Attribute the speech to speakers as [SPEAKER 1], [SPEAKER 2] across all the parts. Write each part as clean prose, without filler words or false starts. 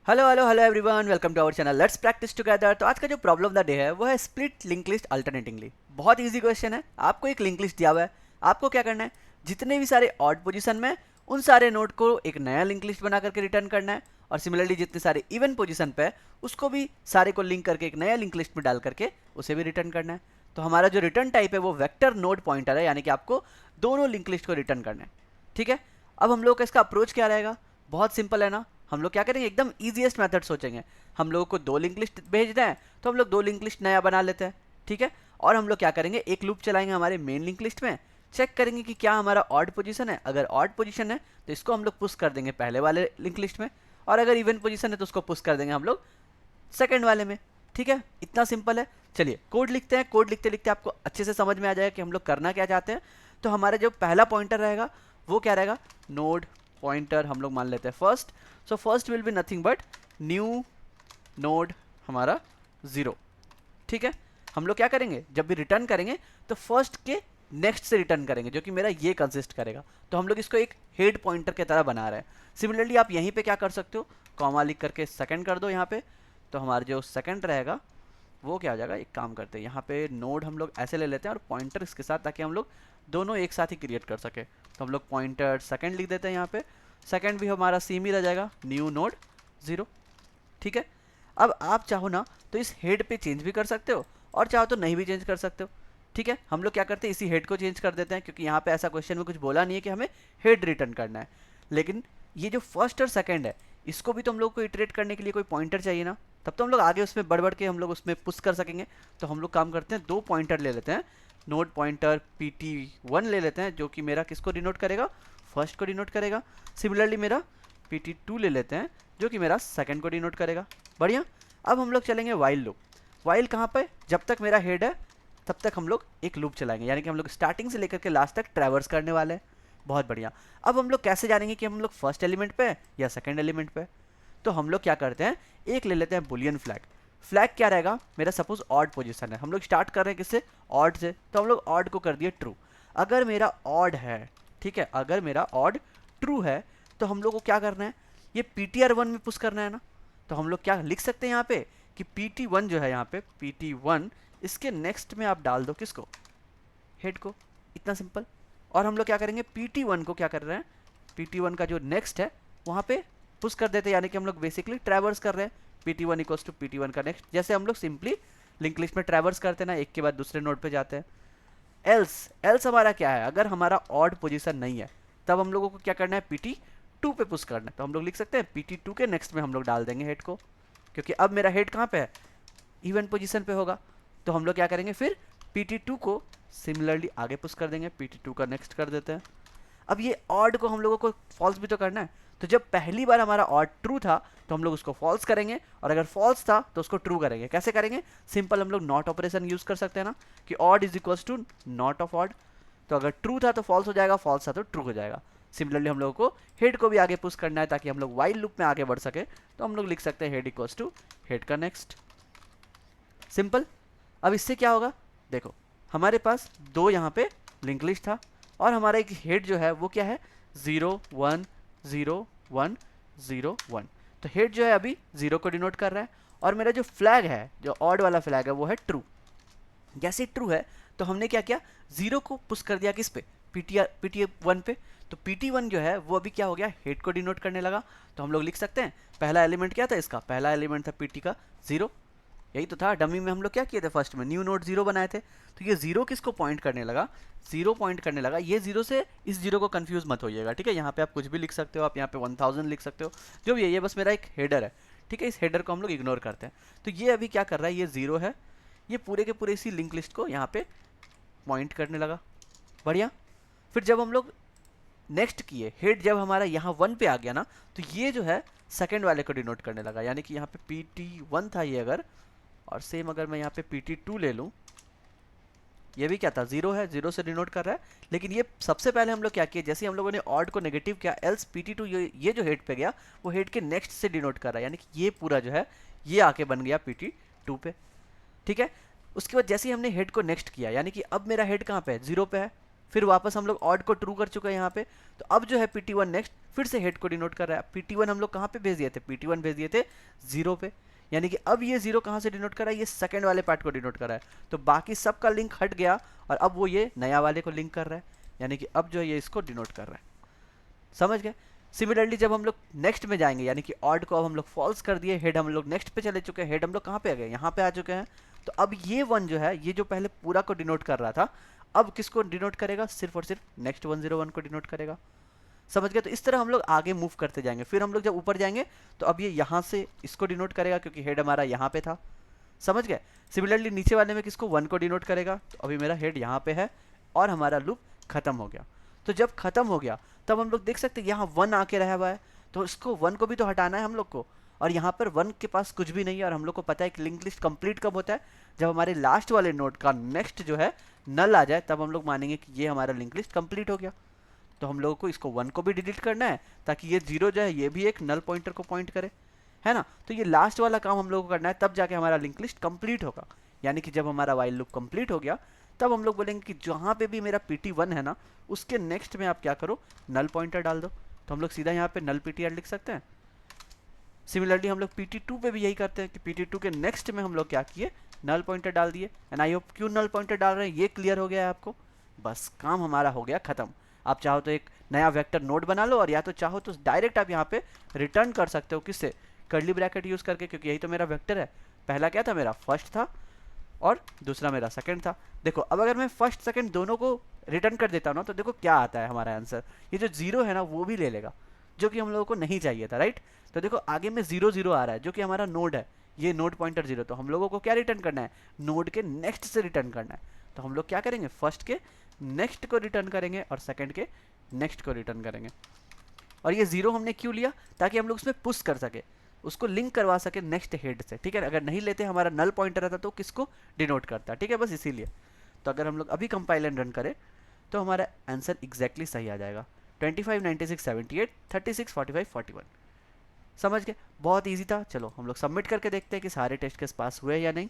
[SPEAKER 1] Hello hello hello everyone, welcome to our channel let's practise together. तो आज का जो प्रॉब्लम ऑफ द डे है वो है स्प्लिट लिंक लिस्ट अल्टरनेटिंगली। बहुत इजी क्वेश्चन है। आपको एक लिंक लिस्ट दिया हुआ है, आपको क्या करना है, जितने भी सारे ऑड पोजीशन में उन सारे नोड को एक नया लिंक लिस्ट बना करके रिटर्न करना है, और सिमिलरली जितने सारे इवन पोजीशन पे है उसको भी सारे को लिंक करके एक नया लिंक लिस्ट में डाल करके उसे भी रिटर्न करना है। तो हमारा जो रिटर्न टाइप है वो वेक्टर नोड पॉइंटर है, यानी कि आपको दोनों लिंक लिस्ट को रिटर्न करना है। ठीक है, अब हम लोग का इसका अप्रोच क्या रहेगा, बहुत सिंपल है ना। हम लोग क्या करेंगे, एकदम ईजीएस्ट मेथड सोचेंगे। हम लोगों को दो लिंक लिस्ट भेजना है तो हम लोग दो लिंक लिस्ट नया बना लेते हैं। ठीक है, और हम लोग क्या करेंगे, एक लूप चलाएंगे हमारे मेन लिंक लिस्ट में, चेक करेंगे कि क्या हमारा ऑड पोजीशन है। अगर ऑड पोजीशन है तो इसको हम लोग पुश कर देंगे पहले वाले लिंक लिस्ट में, और अगर इवन पोजीशन है तो उसको पुश कर देंगे हम लोग सेकंड वाले में। ठीक है, इतना सिंपल है। चलिए कोड लिखते हैं। कोड लिखते लिखते आपको अच्छे से समझ में आ जाएगा कि हम लोग करना क्या चाहते हैं। तो हमारा जो पहला पॉइंटर रहेगा वो क्या रहेगा, नोड पॉइंटर हम लोग मान लेते हैं first. So first will be nothing but new node हमारा 0। ठीक है, हम लोग क्या करेंगे, जब भी रिटर्न करेंगे तो फर्स्ट के नेक्स्ट से रिटर्न करेंगे, जो कि मेरा ये कंसिस्ट करेगा। तो हम लोग इसको एक हेड पॉइंटर की तरह बना रहे हैं। सिमिलरली आप यहीं पे क्या कर सकते हो, कॉमा लिख करके सेकंड कर दो यहाँ पे। तो हमारा जो सेकंड रहेगा वो क्या हो जाएगा, एक काम करते हैं, यहाँ पे नोड हम लोग ऐसे ले लेते हैं और पॉइंटर इसके साथ, ताकि हम लोग दोनों एक साथ ही क्रिएट कर सके। तो हम लोग पॉइंटर सेकंड लिख देते हैं यहाँ पे। सेकंड भी हमारा सेम ही रह जाएगा, न्यू नोड 0। ठीक है, अब आप चाहो ना तो इस हेड पे चेंज भी कर सकते हो, और चाहो तो नहीं भी चेंज कर सकते हो। ठीक है, हम लोग क्या करते हैं, इसी हेड को चेंज कर देते हैं, क्योंकि यहाँ पे ऐसा क्वेश्चन में कुछ बोला नहीं है कि हमें हेड रिटर्न करना है। लेकिन ये जो फर्स्ट और सेकंड है, इसको भी तो हम लोग को इटरेट करने के लिए कोई पॉइंटर चाहिए ना, तब तो हम लोग आगे उसमें बढ़ बढ़ के हम लोग उसमें पुश कर सकेंगे। तो हम लोग काम करते हैं, दो पॉइंटर ले लेते हैं, नोड पॉइंटर pt1 ले लेते हैं, जो कि मेरा किसको डिनोट करेगा, फर्स्ट को डिनोट करेगा। सिमिलरली मेरा pt2 ले लेते हैं, जो कि मेरा सेकंड को डिनोट करेगा। बढ़िया, अब हम लोग चलेंगे वाइल लूप। वाइल कहाँ पे, जब तक मेरा हेड है तब तक हम लोग एक लूप चलाएंगे, यानी कि हम लोग स्टार्टिंग से लेकर के लास्ट तक ट्रैवर्स करने वाले हैं। बहुत बढ़िया। अब हम लोग कैसे जानेंगे कि हम लोग फर्स्ट एलिमेंट पे है या सेकंड एलिमेंट पे है। तो हम लोग क्या करते हैं, एक ले लेते हैं बुलियन फ्लैग। फ्लैग क्या रहेगा, मेरा सपोज ऑड पोजीशन है, हम लोग स्टार्ट कर रहे हैं किससे, ऑड से, तो हम लोग ऑड को कर दिए ट्रू। अगर मेरा ऑड है, ठीक है, अगर मेरा ऑड ट्रू है तो हम लोग को क्या करना है, ये ptr1 में पुश करना है ना। तो हम लोग क्या लिख सकते हैं यहाँ पे कि pt1 जो है, यहाँ पे pt1 इसके नेक्स्ट में आप डाल दो किसको, हेड को। इतना सिंपल। और हम लोग क्या करेंगे, pt1 को क्या कर रहे हैं, pt1 का जो नेक्स्ट है वहाँ पे पुश कर देते हैं, यानी कि हम लोग बेसिकली ट्रैवर्स कर रहे हैं। pt1 इक्वल्स टू pt1 का नेक्स्ट, जैसे हम लोग सिंपली लिंक लिस्ट में ट्रैवर्स करते हैं ना, एक के बाद दूसरे नोड पे जाते हैं। एल्स, एल्स हमारा क्या है, अगर हमारा ऑड पोजीशन नहीं है तब हम लोगों को क्या करना है, pt2 पे पुश करना है। तो हम लोग लिख सकते हैं pt2 के नेक्स्ट में हम लोग डाल देंगे हेड को, क्योंकि अब मेरा हेड कहाँ पे है, इवन पोजीशन पे होगा। तो हम लोग क्या करेंगे, फिर pt2 को सिमिलरली आगे पुश कर देंगे, pt2 का नेक्स्ट कर देते हैं। अब ये ऑड को हम लोगों को फॉल्स भी तो करना है, तो जब पहली बार हमारा ऑड ट्रू था तो हम लोग उसको फॉल्स करेंगे, और अगर फॉल्स था तो उसको ट्रू करेंगे। कैसे करेंगे, सिंपल, हम लोग नॉट ऑपरेशन यूज कर सकते हैं ना, कि odd is equals to not of odd. तो अगर ट्रू था तो फॉल्स हो जाएगा, फॉल्स था तो ट्रू हो जाएगा। सिमिलरली हम लोगों को हेड को भी आगे पुश करना है, ताकि हम लोग वाइल लूप में आगे बढ़ सके। तो हम लोग लिख सकते हैं हेड इक्वल्स टू हेड का नेक्स्ट। सिंपल। अब इससे क्या होगा, देखो हमारे पास दो यहाँ पे लिंक लिस्ट था, और हमारा एक हेड जो है वो क्या है, 0 1 0 1 0 1। तो हेड जो है अभी 0 को डिनोट कर रहा है, और मेरा जो फ्लैग है, जो ऑड वाला फ्लैग है, वो है ट्रू। जैसे ट्रू है तो हमने क्या किया, 0 को पुश कर दिया किस पे, pt1 पे। तो pt1 जो है वो अभी क्या हो गया, हेड को डिनोट करने लगा। तो हम लोग लिख सकते हैं, पहला एलिमेंट क्या था इसका, पहला एलिमेंट था pt का 0। यही तो था, डमी में हम लोग क्या किए थे, फर्स्ट में न्यू नोड 0 बनाए थे। तो ये 0 किसको पॉइंट करने लगा, 0 पॉइंट करने लगा। ये 0 से इस 0 को कंफ्यूज मत होइएगा, ठीक है। यहाँ पे आप कुछ भी लिख सकते हो, आप यहाँ पे 1000 लिख सकते हो, जो भी है, ये बस मेरा एक हेडर है, ठीक है। इस हेडर को हम लोग इग्नोर करते हैं। तो ये अभी क्या कर रहा है, ये 0 है, ये पूरे के पूरे इसी लिंक लिस्ट को यहाँ पे पॉइंट करने लगा। बढ़िया। फिर जब हम लोग नेक्स्ट किए, हेड जब हमारा यहाँ 1 पे आ गया ना, तो ये जो है सेकंड वाले को डिनोट करने लगा, यानी कि यहाँ पे pt1 था ये, अगर, और सेम अगर मैं यहाँ पे pt2 ले लूँ, ये भी क्या था, 0 है, 0 से डिनोट कर रहा है। लेकिन ये सबसे पहले हम लोग क्या किए, जैसे हम लोगों ने ऑड को नेगेटिव किया, एल्स pt2 ये जो हेड पे गया वो हेड के नेक्स्ट से डिनोट कर रहा है, यानी कि ये पूरा जो है ये आके बन गया pt2 पे। ठीक है, उसके बाद जैसे ही हमने हेड को नेक्स्ट किया, यानी कि अब मेरा हेड कहाँ पे है, 0 पे है, फिर वापस हम लोग ऑड को ट्रू कर चुके हैं यहाँ पे। तो अब जो है PT1 नेक्स्ट फिर से हेड को डिनोट कर रहा है। PT1 हम लोग कहाँ पे भेज दिए थे, PT1 भेज दिए थे 0 पे, यानी कि अब ये 0 कहाँ से डिनोट कर रहा है, ये सेकंड वाले पार्ट को डिनोट कर रहा है। तो बाकी सबका लिंक हट गया और अब वो ये नया वाले को लिंक कर रहा है, यानी कि अब जो है ये इसको डिनोट कर रहा है। समझ गए। सिमिलरली जब हम लोग नेक्स्ट में जाएंगे, यानी कि ऑड को अब हम लोग फॉल्स कर दिए, हेड हम लोग नेक्स्ट पे चले चुके हैं, हेड हम लोग कहाँ पे आ गए, यहाँ पे आ चुके हैं। तो अब ये 1 जो है, ये जो पहले पूरा को डिनोट कर रहा था, अब किसको डिनोट करेगा, सिर्फ और सिर्फ नेक्स्ट 101 को डिनोट करेगा। समझ गए। तो इस तरह हम लोग आगे मूव करते जाएंगे। फिर हम लोग जब ऊपर जाएंगे तो अब ये यहाँ से इसको डिनोट करेगा क्योंकि हेड हमारा यहाँ पे था। समझ गए। सिमिलरली नीचे वाले में किसको, 1 को डिनोट करेगा। तो अभी मेरा हेड यहाँ पे है और हमारा लूप खत्म हो गया। तो जब खत्म हो गया तब हम लोग देख सकते हैं यहाँ 1 आके रहा हुआ है, तो इसको 1 को भी तो हटाना है हम लोग को। और यहाँ पर 1 के पास कुछ भी नहीं है और हम लोग को पता है कि लिंक लिस्ट कंप्लीट कब होता है, जब हमारे लास्ट वाले नोड का नेक्स्ट जो है नल आ जाए, तब हम लोग मानेंगे कि ये हमारा लिंक लिस्ट कंप्लीट हो गया। तो हम लोगों को इसको 1 को भी डिलीट करना है ताकि ये 0 जो है ये भी एक नल पॉइंटर को पॉइंट करे, है ना। तो ये लास्ट वाला काम हम लोगों को करना है, तब जाके हमारा लिंक लिस्ट कंप्लीट होगा। यानी कि जब हमारा वाइल लूप कंप्लीट हो गया तब हम लोग बोलेंगे कि जहाँ पे भी मेरा PT1 है ना, उसके नेक्स्ट में आप क्या करो, नल पॉइंटर डाल दो। तो हम लोग सीधा यहाँ पे नल PTR लिख सकते हैं। सिमिलरली हम लोग PT2 पे भी यही करते हैं कि PT2 के नेक्स्ट में हम लोग क्या किए, नल पॉइंटर डाल दिए। एंड आई होप क्यों नल पॉइंटर डाल रहे हैं ये क्लियर हो गया है आपको। बस काम हमारा हो गया खत्म। आप चाहो तो एक नया वेक्टर नोड बना लो और या तो चाहो तो डायरेक्ट आप यहाँ पे रिटर्न कर सकते हो, किससे, कर्ली ब्रैकेट यूज़ करके, क्योंकि यही तो मेरा वेक्टर है। पहला क्या था, मेरा फर्स्ट था और दूसरा मेरा सेकंड था। देखो अब अगर मैं फर्स्ट सेकंड दोनों को रिटर्न कर देता हूँ ना, तो देखो क्या आता है हमारा आंसर, ये जो 0 है ना वो भी ले लेगा, जो कि हम लोगों को नहीं चाहिए था, राइट। तो देखो आगे में 0 0 आ रहा है जो कि हमारा नोड है, ये नोड पॉइंटर 0। तो हम लोगों को क्या रिटर्न करना है, नोड के नेक्स्ट से रिटर्न करना है। तो हम लोग क्या करेंगे, फर्स्ट के नेक्स्ट को रिटर्न करेंगे और सेकंड के नेक्स्ट को रिटर्न करेंगे। और ये 0 हमने क्यों लिया, ताकि हम लोग उसमें पुश कर सके, उसको लिंक करवा सके नेक्स्ट हेड से, ठीक है। अगर नहीं लेते हमारा नल पॉइंटर रहता तो किसको डिनोट करता, ठीक है, बस इसीलिए। तो अगर हम लोग अभी कंपाइल एंड रन करें तो हमारा आंसर एग्जैक्टली सही आ जाएगा, 25 96 78 36 45 41। समझ गए, बहुत इजी था। चलो हम लोग सबमिट करके देखते हैं कि सारे टेस्ट केस पास हुए या नहीं।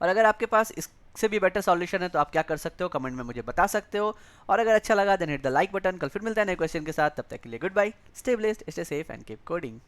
[SPEAKER 1] और अगर आपके पास इससे भी बेटर सॉल्यूशन है तो आप क्या कर सकते हो, कमेंट में मुझे बता सकते हो। और अगर अच्छा लगा then hit the like button. कल फिर मिलते हैं नए क्वेश्चन के साथ, तब तक के लिए good bye, stay blessed, stay safe and keep coding.